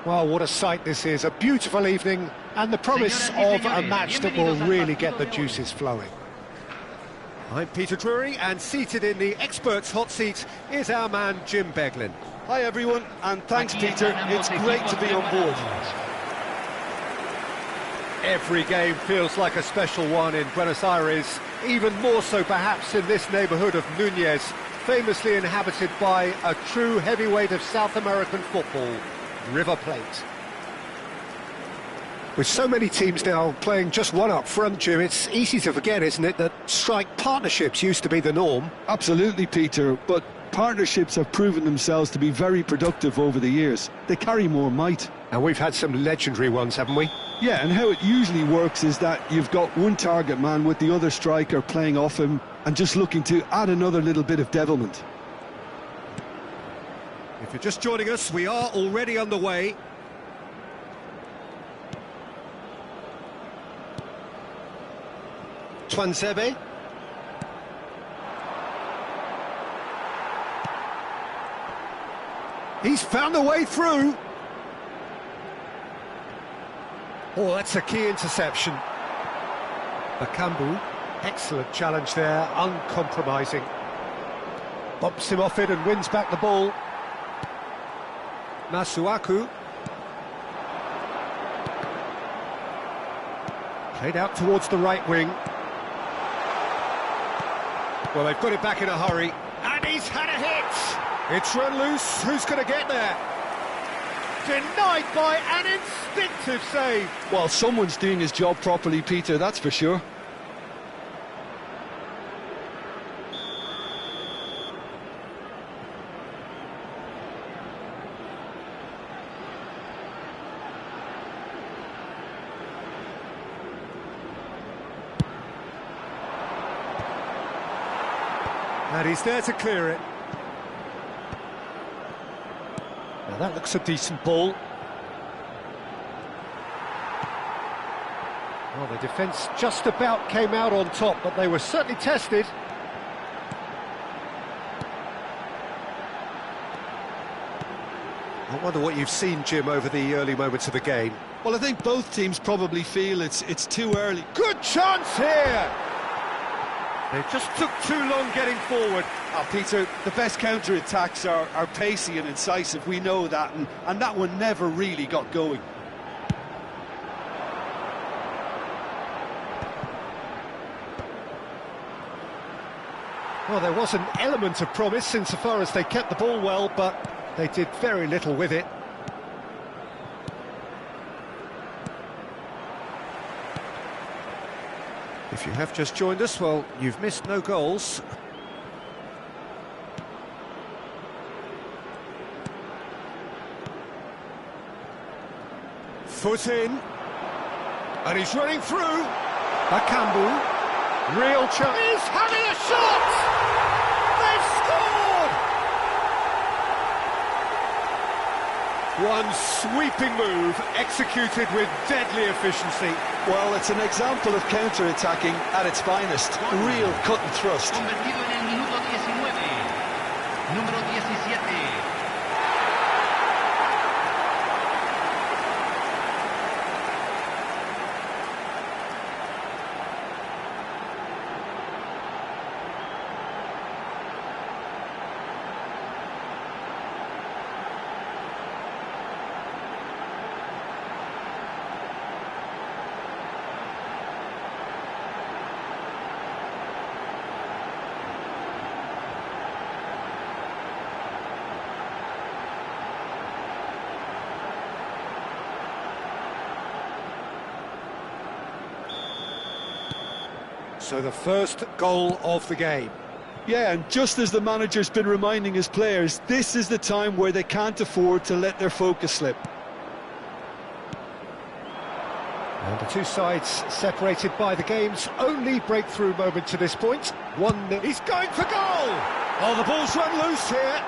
Well, what a sight this is. A beautiful evening and the promise of a match that will really get the juices flowing. I'm Peter Drury, and seated in the experts' hot seat is our man Jim Beglin. Hi everyone, and thanks Peter, it's great to be on board. Every game feels like a special one in Buenos Aires, even more so perhaps in this neighbourhood of Núñez, famously inhabited by a true heavyweight of South American football, River Plate. With so many teams now playing just one up front, Jim, it's easy to forget, isn't it, that strike partnerships used to be the norm? Absolutely, Peter, but partnerships have proven themselves to be very productive over the years. They carry more might. And we've had some legendary ones, haven't we? Yeah, and how it usually works is that you've got one target man with the other striker playing off him and just looking to add another little bit of devilment. If you're just joining us, we are already underway. Tuanzebe. He's found a way through. Oh, that's a key interception. Bakambu, excellent challenge there, uncompromising. Bumps him off it and wins back the ball. Masuaku. Played out towards the right wing. Well, they've got it back in a hurry. And he's had a hit! It's run loose, who's going to get there? Denied by an instinctive save. Well, someone's doing his job properly, Peter, that's for sure. And he's there to clear it. Now that looks a decent ball. Well, the defence just about came out on top, but they were certainly tested. I wonder what you've seen, Jim, over the early moments of the game. Well, I think both teams probably feel it's too early. Good chance here! They just took too long getting forward. Peter, the best counter-attacks are pacey and incisive, we know that, and that one never really got going. Well, there was an element of promise insofar as they kept the ball well, but they did very little with it. If you have just joined us, well, you've missed no goals. Foot in. And he's running through. Bakambu. Real chance. He's having a shot! They've scored! One sweeping move, executed with deadly efficiency. Well, it's an example of counter-attacking at its finest. Real cut and thrust. Convertido en el minuto 19. Número 17. So the first goal of the game. Yeah, and just as the manager's been reminding his players, this is the time where they can't afford to let their focus slip. And the two sides separated by the game's only breakthrough moment to this point. 1-0. He's going for goal! Oh, the ball's run loose here.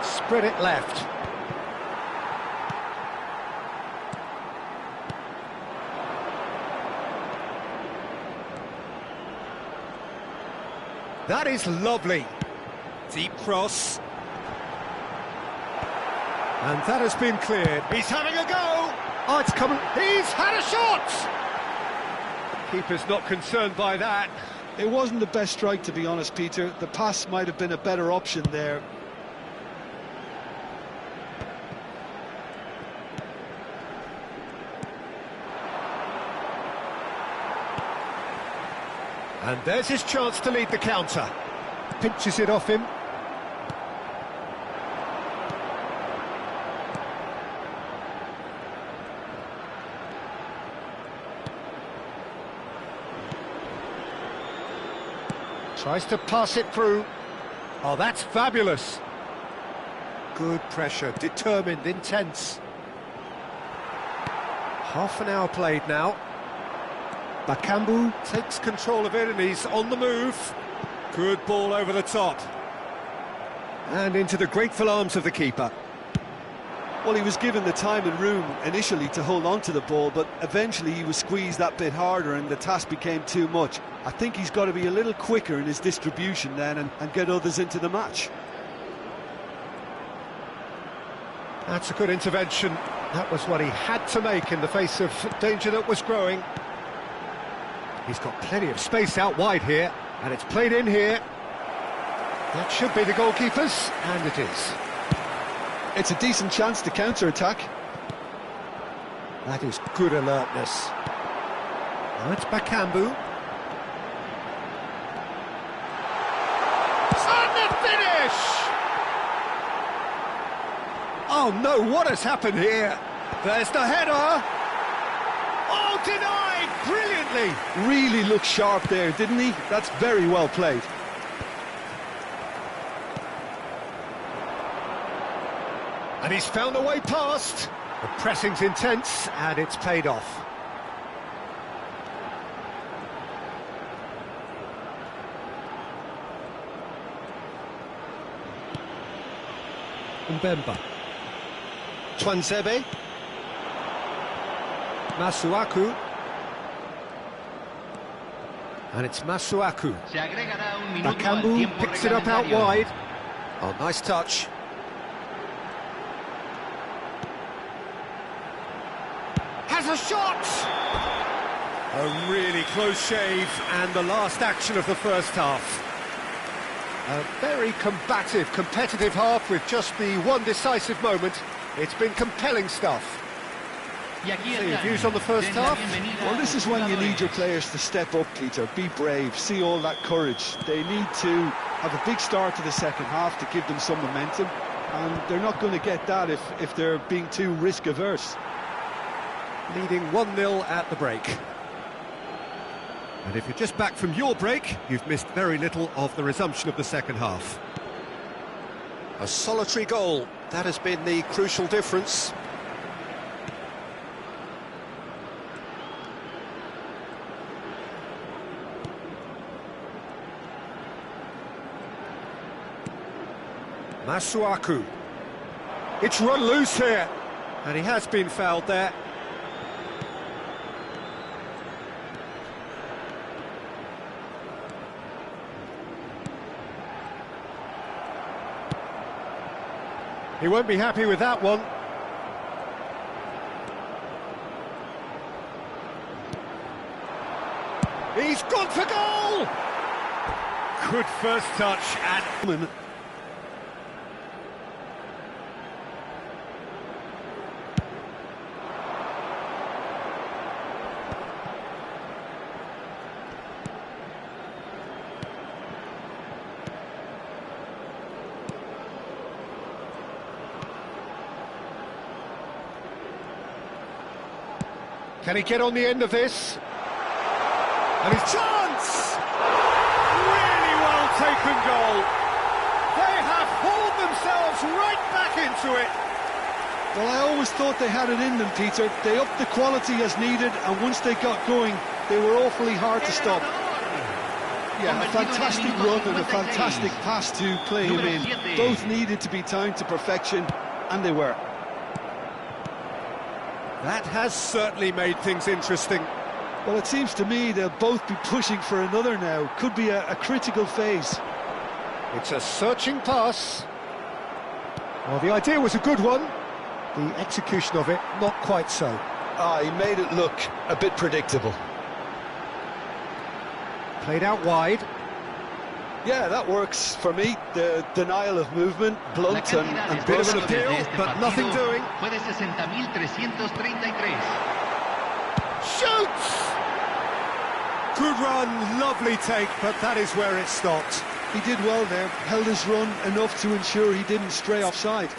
Spread it left. That is lovely. Deep cross. And that has been cleared. He's having a go! Oh, it's coming. He's had a shot! Keeper's not concerned by that. It wasn't the best strike, to be honest, Peter. The pass might have been a better option there. And there's his chance to lead the counter. Pinches it off him. Tries to pass it through. Oh, that's fabulous. Good pressure, determined, intense. Half an hour played now. Bakambu takes control of it and he's on the move. Good ball over the top. And into the grateful arms of the keeper. Well, he was given the time and room initially to hold on to the ball, but eventually he was squeezed that bit harder and the task became too much. I think he's got to be a little quicker in his distribution then and get others into the match. That's a good intervention. That was what he had to make in the face of danger that was growing. He's got plenty of space out wide here, and it's played in here. That should be the goalkeeper's, and it is. It's a decent chance to counter-attack. That is good alertness. Now it's Bakambu. And the finish! Oh no, what has happened here? There's the header! Oh, denied brilliantly! Really looked sharp there, didn't he? That's very well played. And he's found a way past. The pressing's intense, and it's paid off. Mbemba. Twanzebe. Masuaku. And it's Masuaku. Bakambu picks it up out wide. Oh, nice touch. Has a shot! A really close shave, and the last action of the first half. A very combative, competitive half with just the one decisive moment. It's been compelling stuff. See your views on the first half? Well, this is when you need your players to step up, Peter. Be brave, see all that courage. They need to have a big start to the second half to give them some momentum, and they're not going to get that if they're being too risk-averse. Leading 1-0 at the break. And if you're just back from your break, you've missed very little of the resumption of the second half. A solitary goal, that has been the crucial difference. Masuaku. It's run loose here, and he has been fouled there. He won't be happy with that one. He's gone for goal! Good first touch and... Can he get on the end of this? And his chance! Really well taken goal. They have hauled themselves right back into it. Well, I always thought they had it in them, Peter. They upped the quality as needed, and once they got going, they were awfully hard to stop. Yeah, a fantastic run and a fantastic pass to play him in. Both needed to be timed to perfection, and they were. That has certainly made things interesting. Well, it seems to me they'll both be pushing for another now. Could be a critical phase. It's a searching pass. Well, the idea was a good one, The execution of it, not quite so. He made it look a bit predictable. Played out wide. Yeah, that works for me. The denial of movement, blunt and bit of an brusque. appeal, but nothing doing. Fue de 60.333. Shoots! Good run, lovely take, but that is where it stopped. He did well there, held his run enough to ensure he didn't stray offside.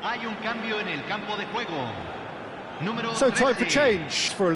Hay un cambio en el campo de juego. Número So time for 13. change for